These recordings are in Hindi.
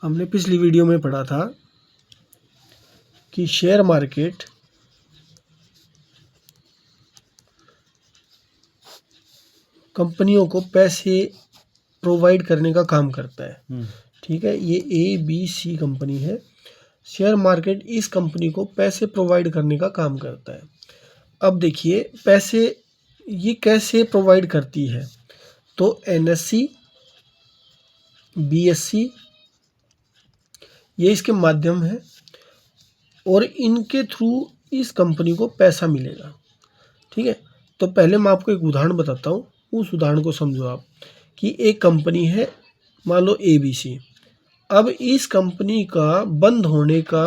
हमने पिछली वीडियो में पढ़ा था कि शेयर मार्केट कंपनियों को पैसे प्रोवाइड करने का काम करता है। ठीक है, ये ABC कंपनी है। शेयर मार्केट इस कंपनी को पैसे प्रोवाइड करने का काम करता है। अब देखिए पैसे ये कैसे प्रोवाइड करती है। तो NSE, BSE ये इसके माध्यम है और इनके थ्रू इस कंपनी को पैसा मिलेगा। ठीक है, तो पहले मैं आपको एक उदाहरण बताता हूँ, उस उदाहरण को समझो आप कि एक कंपनी है, मान लो ABC। अब इस कंपनी का बंद होने का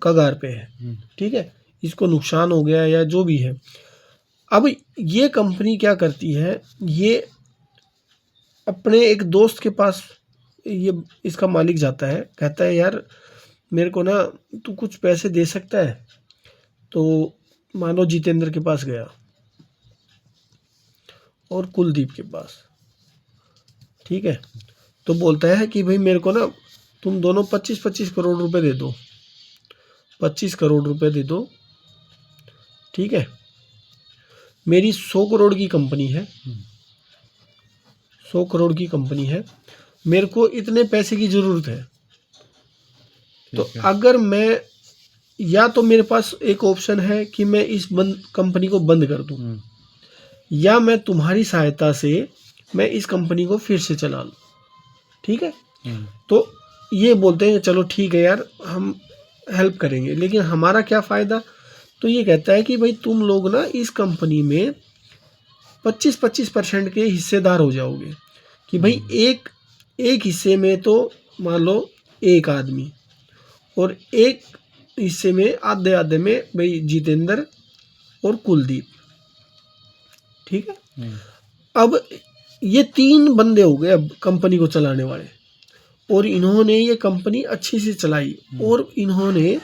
कगार पे है। ठीक है, इसको नुकसान हो गया या जो भी है। अब ये कंपनी क्या करती है, ये अपने एक दोस्त के पास ये इसका मालिक जाता है, कहता है यार मेरे को ना तू कुछ पैसे दे सकता है। तो मानो जितेंद्र के पास गया और कुलदीप के पास। ठीक है, तो बोलता है कि भाई मेरे को ना तुम दोनों 25-25 करोड़ रुपए दे दो, 25 करोड़ रुपए दे दो। ठीक है, मेरी 100 करोड़ की कंपनी है, 100 करोड़ की कंपनी है, मेरे को इतने पैसे की ज़रूरत है। तो अगर मैं, या तो मेरे पास एक ऑप्शन है कि मैं इस कंपनी को बंद कर दूं, या मैं तुम्हारी सहायता से मैं इस कंपनी को फिर से चला लूँ। ठीक है, तो ये बोलते हैं चलो ठीक है यार हम हेल्प करेंगे, लेकिन हमारा क्या फ़ायदा। तो ये कहता है कि भाई तुम लोग ना इस कंपनी में 25% के हिस्सेदार हो जाओगे। कि भाई एक हिस्से में तो मान लो एक आदमी, और एक हिस्से में आधे आधे में भाई जितेंद्र और कुलदीप। ठीक है, अब ये 3 बंदे हो गए अब कंपनी को चलाने वाले, और इन्होंने ये कंपनी अच्छे से चलाई और इन्होंने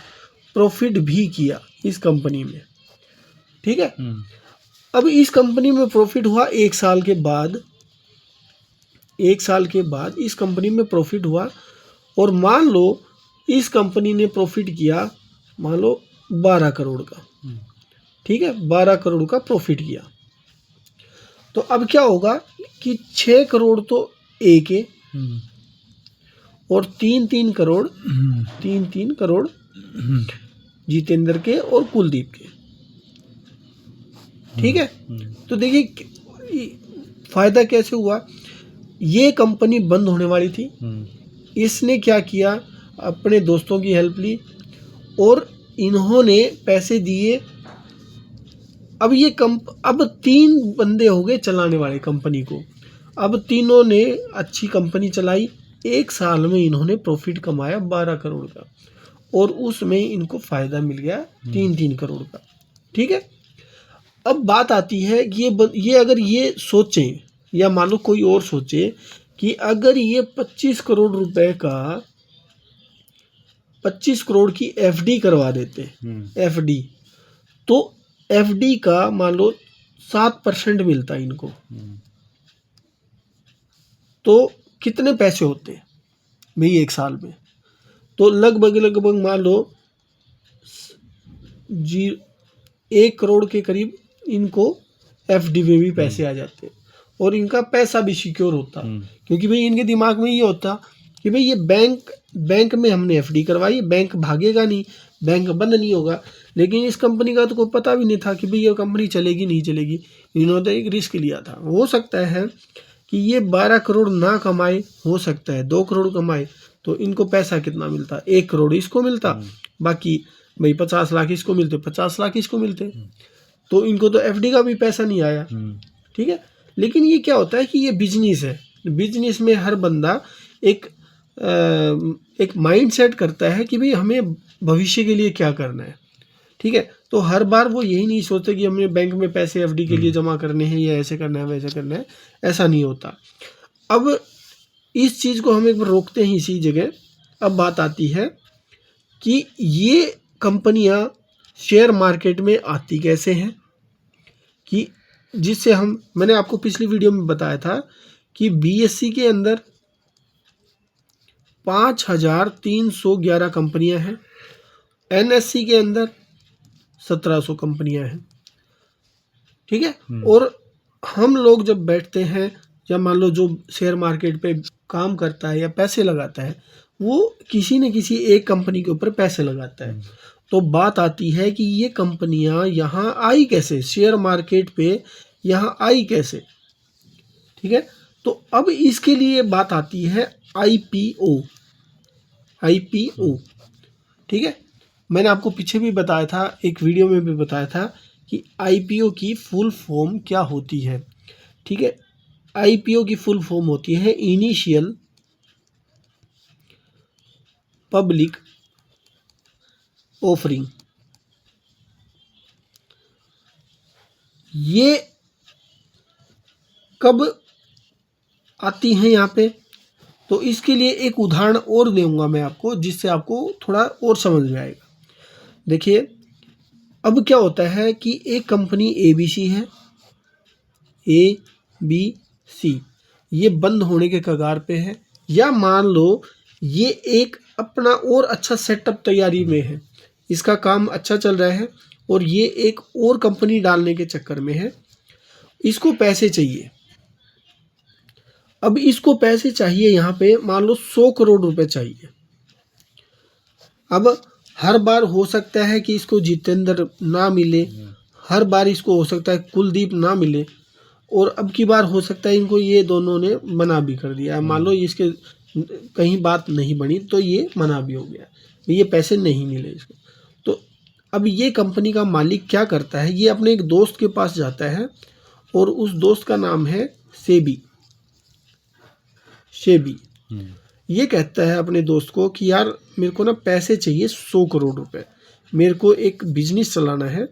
प्रॉफिट भी किया इस कंपनी में। ठीक है, अब इस कंपनी में प्रॉफिट हुआ 1 साल के बाद, 1 साल के बाद इस कंपनी में प्रॉफिट हुआ, और मान लो इस कंपनी ने प्रॉफिट किया मान लो 12 करोड़ का। ठीक है, 12 करोड़ का प्रॉफिट किया। तो अब क्या होगा कि 6 करोड़ तो एक है और 3-3 करोड़, 3-3 करोड़ जितेंद्र के और कुलदीप के। ठीक है, तो देखिए फायदा कैसे हुआ। ये कंपनी बंद होने वाली थी, इसने क्या किया, अपने दोस्तों की हेल्प ली और इन्होंने पैसे दिए। अब ये अब 3 बंदे हो गए चलाने वाले कंपनी को। अब तीनों ने अच्छी कंपनी चलाई, 1 साल में इन्होंने प्रॉफिट कमाया 12 करोड़ का, और उसमें इनको फ़ायदा मिल गया 3-3 करोड़ का। ठीक है, अब बात आती है कि ये अगर ये सोचें, या मान लो कोई और सोचे कि अगर ये 25 करोड़ रुपए का 25 करोड़ की FD करवा देते, FD, तो FD का मान लो 7% मिलता इनको, तो कितने पैसे होते भाई 1 साल में। तो लगभग मान लो 1 करोड़ के करीब इनको FD में भी पैसे आ जाते, और इनका पैसा भी सिक्योर होता। क्योंकि भाई इनके दिमाग में ये होता कि भाई ये बैंक में हमने FD करवाई, बैंक भागेगा नहीं, बैंक बंद नहीं होगा। लेकिन इस कंपनी का तो कोई पता भी नहीं था कि भाई ये कंपनी चलेगी नहीं चलेगी। इन्होंने एक रिस्क लिया था। हो सकता है कि ये 12 करोड़ ना कमाए, हो सकता है 2 करोड़ कमाए, तो इनको पैसा कितना मिलता, 1 करोड़ इसको मिलता, बाकी भाई 50 लाख इसको मिलते, 50 लाख इसको मिलते, तो इनको तो FD का भी पैसा नहीं आया। ठीक है, लेकिन ये क्या होता है कि ये बिजनेस है, बिजनेस में हर बंदा एक माइंड सेट करता है कि भाई हमें भविष्य के लिए क्या करना है। ठीक है, तो हर बार वो यही नहीं सोचते कि हमें बैंक में पैसे FD के लिए जमा करने हैं, या ऐसे करना है वैसे करना है, ऐसा नहीं होता। अब इस चीज़ को हम एक बार रोकते हैं इसी जगह। अब बात आती है कि ये कंपनियां शेयर मार्केट में आती कैसे हैं, कि जिससे मैंने आपको पिछली वीडियो में बताया था कि BSE के अंदर 5311 कंपनियां हैं। NSE के अंदर 1700 कंपनियां हैं। ठीक है। और हम लोग जब बैठते हैं, या मान लो जो शेयर मार्केट पे काम करता है या पैसे लगाता है, वो किसी न किसी एक कंपनी के ऊपर पैसे लगाता है। तो बात आती है कि ये कंपनियां यहाँ आई कैसे, शेयर मार्केट पे यहाँ आई कैसे। ठीक है। तो अब इसके लिए बात आती है IPO। ठीक है। मैंने आपको पीछे भी बताया था, एक वीडियो में भी बताया था कि IPO की फुल फॉर्म क्या होती है। ठीक है। IPO की फुल फॉर्म होती है इनिशियल पब्लिक ऑफरिंग। ये कब आती हैं यहाँ पे, तो इसके लिए एक उदाहरण और दूंगा मैं आपको, जिससे आपको थोड़ा और समझ में आएगा। देखिए, अब क्या होता है कि एक कंपनी ABC है, ABC, ये बंद होने के कगार पे है, या मान लो ये एक अपना और अच्छा सेटअप तैयारी में है, इसका काम अच्छा चल रहा है और ये एक और कंपनी डालने के चक्कर में है, इसको पैसे चाहिए। अब इसको पैसे चाहिए, यहाँ पे मान लो 100 करोड़ रुपए चाहिए। अब हर बार हो सकता है कि इसको जितेंद्र ना मिले, हर बार इसको हो सकता है कुलदीप ना मिले, और अब की बार हो सकता है इनको ये दोनों ने मना भी कर दिया। मान लो इसके कहीं बात नहीं बनी तो ये मना भी हो गया, ये पैसे नहीं मिले इसको। तो अब ये कंपनी का मालिक क्या करता है, ये अपने एक दोस्त के पास जाता है और उस दोस्त का नाम है सेबी। ये कहता है अपने दोस्त को कि यार मेरे को ना पैसे चाहिए 100 करोड़ रुपए, मेरे को एक बिजनेस चलाना है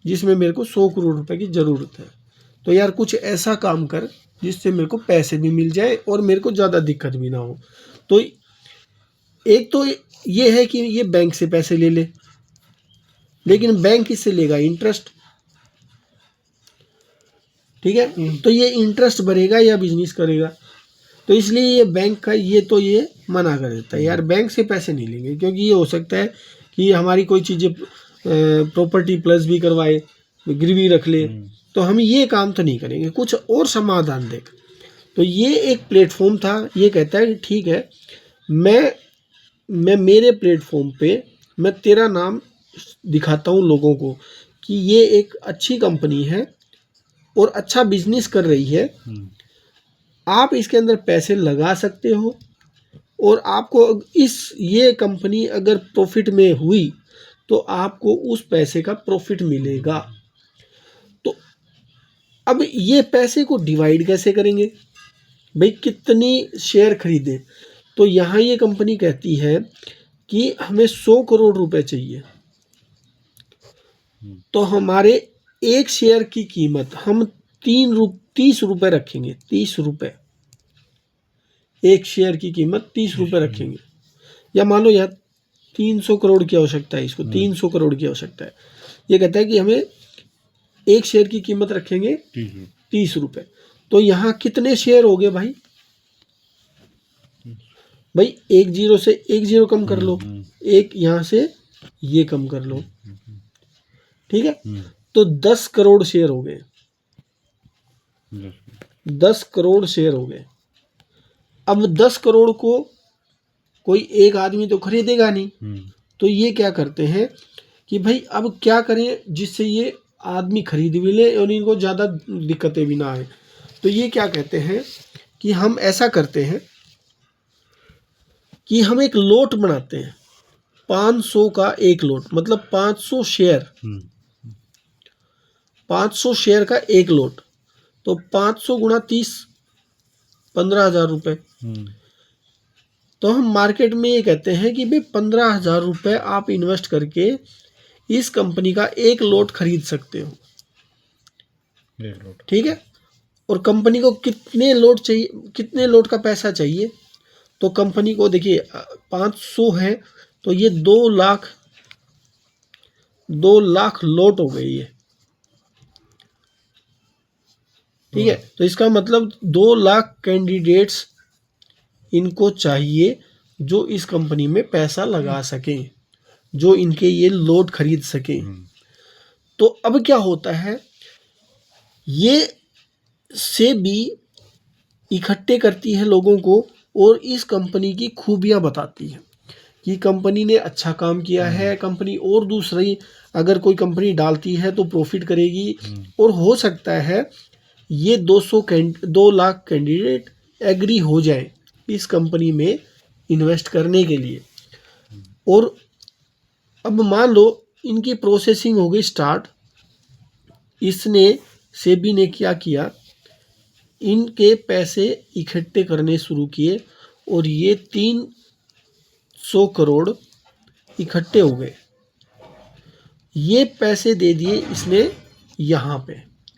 जिसमें मेरे को 100 करोड़ रुपए की ज़रूरत है। तो यार कुछ ऐसा काम कर जिससे मेरे को पैसे भी मिल जाए और मेरे को ज़्यादा दिक्कत भी ना हो। तो एक तो ये है कि ये बैंक से पैसे ले ले, लेकिन बैंक इससे लेगा इंटरेस्ट। ठीक है। तो ये इंटरेस्ट भरेगा या बिजनेस करेगा, तो इसलिए ये बैंक का ये मना कर देता है, यार बैंक से पैसे नहीं लेंगे, क्योंकि ये हो सकता है कि हमारी कोई चीज़ें प्रॉपर्टी प्लस भी करवाए, गिरवी रख ले, तो हम ये काम तो नहीं करेंगे, कुछ और समाधान देख। तो ये एक प्लेटफॉर्म था। ये कहता है कि ठीक है, मैं मेरे प्लेटफॉर्म पे मैं तेरा नाम दिखाता हूँ लोगों को कि ये एक अच्छी कंपनी है और अच्छा बिजनेस कर रही है, आप इसके अंदर पैसे लगा सकते हो, और आपको ये कंपनी अगर प्रॉफिट में हुई तो आपको उस पैसे का प्रॉफिट मिलेगा। तो अब ये पैसे को डिवाइड कैसे करेंगे भाई, कितनी शेयर खरीदे। तो यहाँ ये कंपनी कहती है कि हमें 100 करोड़ रुपए चाहिए, तो हमारे एक शेयर की कीमत हम 30 रुपए रखेंगे। 30 रुपए, एक शेयर की कीमत 30 रुपए रखेंगे। या मान लो यार 300 करोड़ की आवश्यकता है, इसको 300 करोड़ की आवश्यकता है। ये कहता है कि हमें एक शेयर की कीमत रखेंगे 30 रुपए। तो यहाँ कितने शेयर हो गए भाई, एक जीरो से एक जीरो कम कर लो, एक यहाँ से ये कम कर लो। ठीक है। तो 10 करोड़ शेयर हो गए, 10 करोड़ शेयर हो गए। अब 10 करोड़ को कोई एक आदमी तो खरीदेगा नहीं, तो ये क्या करते हैं कि भाई अब क्या करें जिससे ये आदमी खरीद भी ले और इनको ज़्यादा दिक्कतें भी ना आए। तो ये क्या कहते हैं कि हम ऐसा करते हैं कि हम एक लोट बनाते हैं, 500 का एक लोट, मतलब 500 शेयर, 500 शेयर का एक लोट। तो 500 गुणा 30, 15,000 रुपये। तो हम मार्केट में ये कहते हैं कि भाई 15,000 रुपये आप इन्वेस्ट करके इस कंपनी का एक लोट खरीद सकते हो। ठीक है। और कंपनी को कितने लोट चाहिए, कितने लोट का पैसा चाहिए, तो कंपनी को देखिए 500 है तो ये 2 लाख लोट हो गई है। ठीक है। तो इसका मतलब 2 लाख कैंडिडेट्स इनको चाहिए जो इस कंपनी में पैसा लगा सकें, जो इनके ये लोड खरीद सकें। तो अब क्या होता है, ये सेबी इकट्ठे करती है लोगों को और इस कंपनी की खूबियां बताती है कि कंपनी ने अच्छा काम किया है, कंपनी और दूसरी अगर कोई कंपनी डालती है तो प्रॉफिट करेगी, और हो सकता है ये 2 लाख कैंडिडेट एग्री हो जाए इस कंपनी में इन्वेस्ट करने के लिए। और अब मान लो इनकी प्रोसेसिंग हो गई स्टार्ट, इसने सेबी ने क्या किया, इनके पैसे इकट्ठे करने शुरू किए और ये 300 करोड़ इकट्ठे हो गए। ये पैसे दे दिए इसने यहाँ पे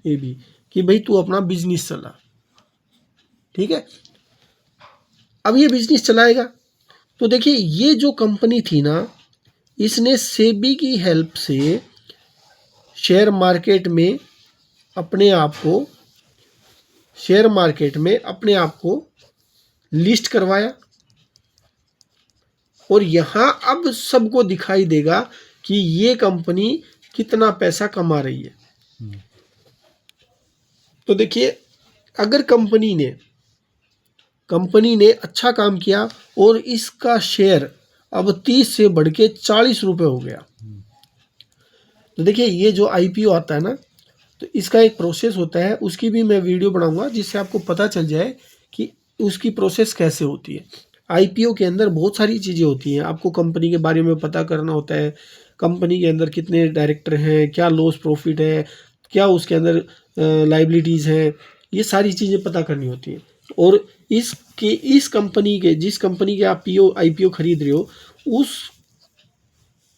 ये भी कि भाई तू अपना बिजनेस चला, ठीक है। अब ये बिजनेस चलाएगा तो देखिए ये जो कंपनी थी ना, इसने सेबी की हेल्प से शेयर मार्केट में अपने आप को लिस्ट करवाया, और यहाँ अब सबको दिखाई देगा कि ये कंपनी कितना पैसा कमा रही है। तो देखिए अगर कंपनी ने अच्छा काम किया और इसका शेयर अब 30 से बढ़ के 40 रुपये हो गया, तो देखिए ये जो आईपीओ आता है ना, तो इसका एक प्रोसेस होता है, उसकी भी मैं वीडियो बनाऊंगा जिससे आपको पता चल जाए कि उसकी प्रोसेस कैसे होती है। आईपीओ के अंदर बहुत सारी चीज़ें होती हैं, आपको कंपनी के बारे में पता करना होता है, कंपनी के अंदर कितने डायरेक्टर हैं, क्या लॉस प्रॉफिट है, क्या उसके अंदर लाइबिलिटीज़ हैं, ये सारी चीज़ें पता करनी होती हैं। और इस कंपनी के जिस कंपनी के आप आईपीओ खरीद रहे हो, उस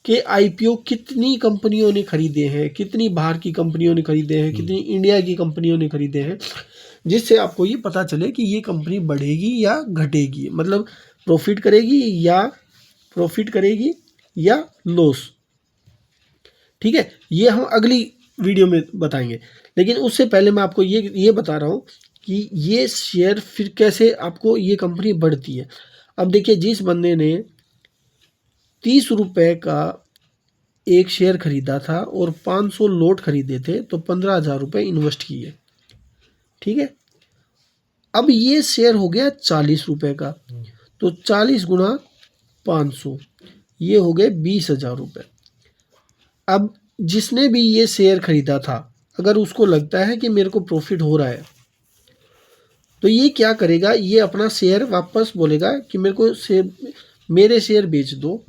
के आईपीओ कितनी कंपनियों ने खरीदे हैं, कितनी बाहर की कंपनियों ने खरीदे हैं, कितनी इंडिया की कंपनियों ने खरीदे हैं, जिससे आपको ये पता चले कि ये कंपनी बढ़ेगी या घटेगी, मतलब प्रॉफिट करेगी या लॉस। ठीक है, ये हम अगली वीडियो में बताएंगे, लेकिन उससे पहले मैं आपको ये बता रहा हूँ कि ये शेयर फिर कैसे आपको ये कंपनी बढ़ती है। अब देखिए जिस बंदे ने 30 रुपये का एक शेयर खरीदा था और 500 लोट खरीदे थे, तो 15,000 रुपये इन्वेस्ट किए, ठीक है। अब ये शेयर हो गया 40 रुपये का, तो 40 गुना 500 ये हो गए 20,000 रुपये। अब जिसने भी ये शेयर खरीदा था, अगर उसको लगता है कि मेरे को प्रॉफिट हो रहा है, तो ये क्या करेगा, ये अपना शेयर वापस बोलेगा कि मेरे शेयर बेच दो।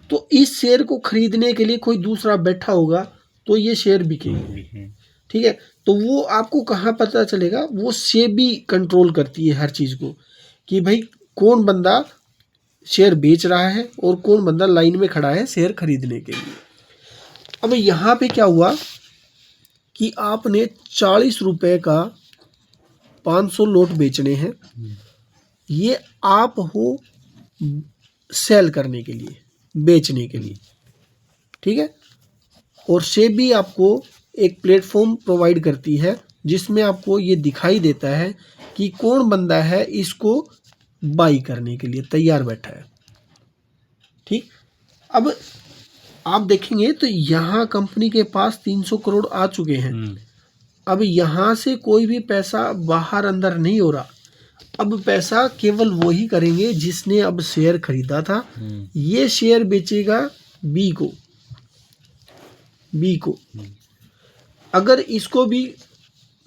तो इस शेयर को खरीदने के लिए कोई दूसरा बैठा होगा तो ये शेयर बिकेगा, ठीक है। तो वो आपको कहाँ पता चलेगा, वो सेबी कंट्रोल करती है हर चीज़ को, कि भाई कौन बंदा शेयर बेच रहा है और कौन बंदा लाइन में खड़ा है शेयर खरीदने के लिए। अब यहाँ पे क्या हुआ कि आपने 40 रुपये का 500 लोट बेचने हैं, ये आप हो सेल करने के लिए, बेचने के लिए, ठीक है। और सेबी आपको एक प्लेटफॉर्म प्रोवाइड करती है जिसमें आपको ये दिखाई देता है कि कौन बंदा है इसको बाई करने के लिए तैयार बैठा है, ठीक। अब आप देखेंगे तो यहाँ कंपनी के पास 300 करोड़ आ चुके हैं। अब यहाँ से कोई भी पैसा बाहर अंदर नहीं हो रहा, अब पैसा केवल वही करेंगे जिसने अब शेयर खरीदा था। ये शेयर बेचेगा बी को, अगर इसको भी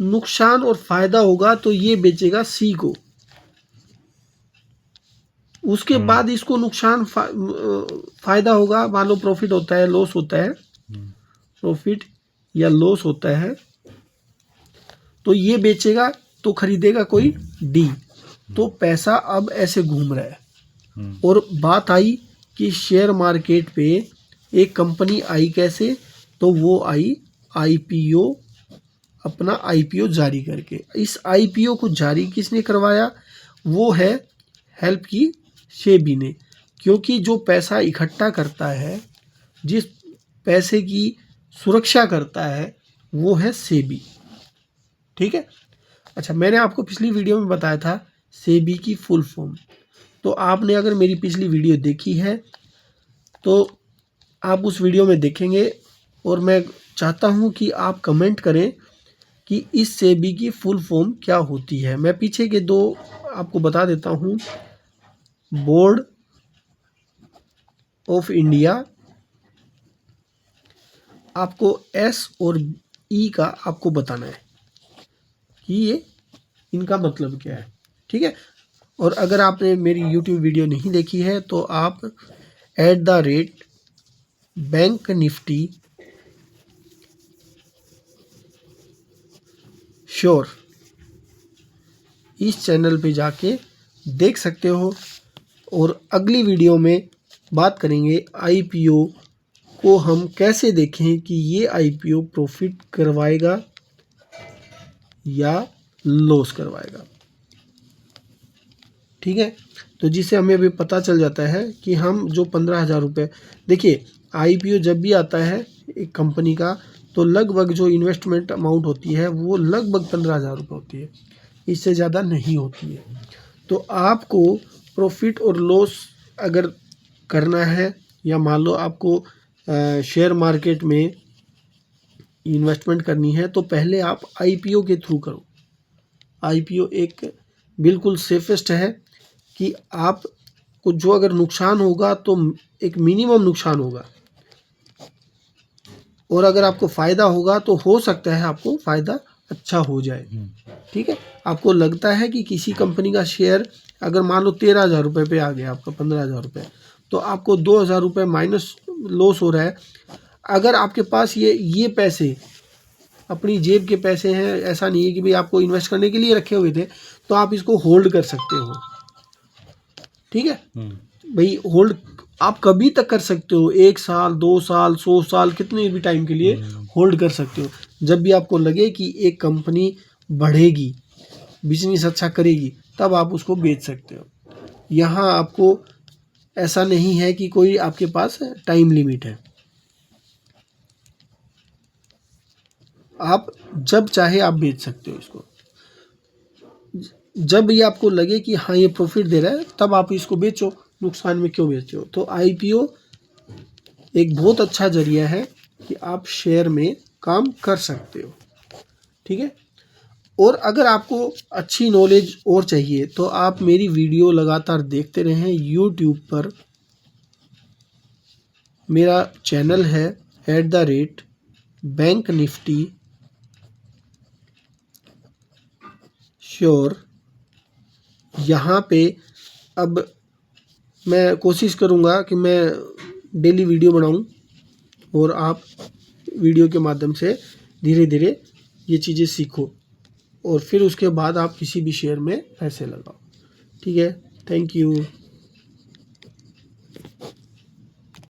नुकसान और फायदा होगा तो ये बेचेगा सी को, उसके बाद इसको नुकसान फायदा होगा, मान लो प्रॉफिट होता है लॉस होता है, प्रॉफिट या लॉस होता है, तो ये बेचेगा तो खरीदेगा कोई डी। तो पैसा अब ऐसे घूम रहा है। और बात आई कि शेयर मार्केट पे एक कंपनी आई कैसे, तो वो आई आईपीओ, अपना आईपीओ जारी करके। इस आईपीओ को जारी किसने करवाया, वो है हेल्प की सेबी ने, क्योंकि जो पैसा इकट्ठा करता है, जिस पैसे की सुरक्षा करता है, वो है सेबी, ठीक है। अच्छा, मैंने आपको पिछली वीडियो में बताया था सेबी की फुल फॉर्म, तो आपने अगर मेरी पिछली वीडियो देखी है तो आप उस वीडियो में देखेंगे, और मैं चाहता हूं कि आप कमेंट करें कि इस सेबी की फुल फॉर्म क्या होती है। मैं पीछे के दो आपको बता देता हूं। बोर्ड ऑफ इंडिया, आपको एस और ई का आपको बताना है कि ये इनका मतलब क्या है, ठीक है। और अगर आपने मेरी यूट्यूब वीडियो नहीं देखी है तो आप @बैंक निफ्टी श्योर इस चैनल पे जाके देख सकते हो। और अगली वीडियो में बात करेंगे आईपीओ को हम कैसे देखें कि ये आईपीओ प्रॉफिट करवाएगा या लॉस करवाएगा, ठीक है। तो जिससे हमें अभी पता चल जाता है कि हम जो 15,000 रुपये, देखिए आईपीओ जब भी आता है एक कंपनी का तो लगभग जो इन्वेस्टमेंट अमाउंट होती है वो लगभग 15,000 रुपये होती है, इससे ज़्यादा नहीं होती है। तो आपको प्रॉफिट और लॉस अगर करना है, या मान लो आपको शेयर मार्केट में इन्वेस्टमेंट करनी है, तो पहले आप आईपीओ के थ्रू करो। आईपीओ एक बिल्कुल सेफेस्ट है कि आपको जो अगर नुकसान होगा तो एक मिनिमम नुकसान होगा, और अगर आपको फ़ायदा होगा तो हो सकता है आपको फ़ायदा अच्छा हो जाए, ठीक है। आपको लगता है कि किसी कंपनी का शेयर अगर मान लो 13,000 रुपये पे आ गया आपका 15,000 रुपये, तो आपको 2,000 रुपये माइनस लॉस हो रहा है। अगर आपके पास ये पैसे अपनी जेब के पैसे हैं, ऐसा नहीं है कि भाई आपको इन्वेस्ट करने के लिए रखे हुए थे, तो आप इसको होल्ड कर सकते हो, ठीक है। भाई होल्ड आप कभी तक कर सकते हो, 1 साल 2 साल 100 साल कितने भी टाइम के लिए होल्ड कर सकते हो। जब भी आपको लगे कि एक कंपनी बढ़ेगी, बिजनेस अच्छा करेगी, तब आप उसको बेच सकते हो। यहाँ आपको ऐसा नहीं है कि कोई आपके पास टाइम लिमिट है, आप जब चाहे आप बेच सकते हो इसको। जब ये आपको लगे कि हाँ ये प्रॉफिट दे रहा है तब आप इसको बेचो, नुकसान में क्यों बेचो। तो आईपीओ एक बहुत अच्छा जरिया है कि आप शेयर में काम कर सकते हो, ठीक है। और अगर आपको अच्छी नॉलेज और चाहिए तो आप मेरी वीडियो लगातार देखते रहें। यूट्यूब पर मेरा चैनल है @बैंक निफ्टी श्योर। यहाँ पे अब मैं कोशिश करूँगा कि मैं डेली वीडियो बनाऊँ, और आप वीडियो के माध्यम से धीरे धीरे ये चीज़ें सीखो, और फिर उसके बाद आप किसी भी शेयर में पैसे लगाओ, ठीक है। Thank you.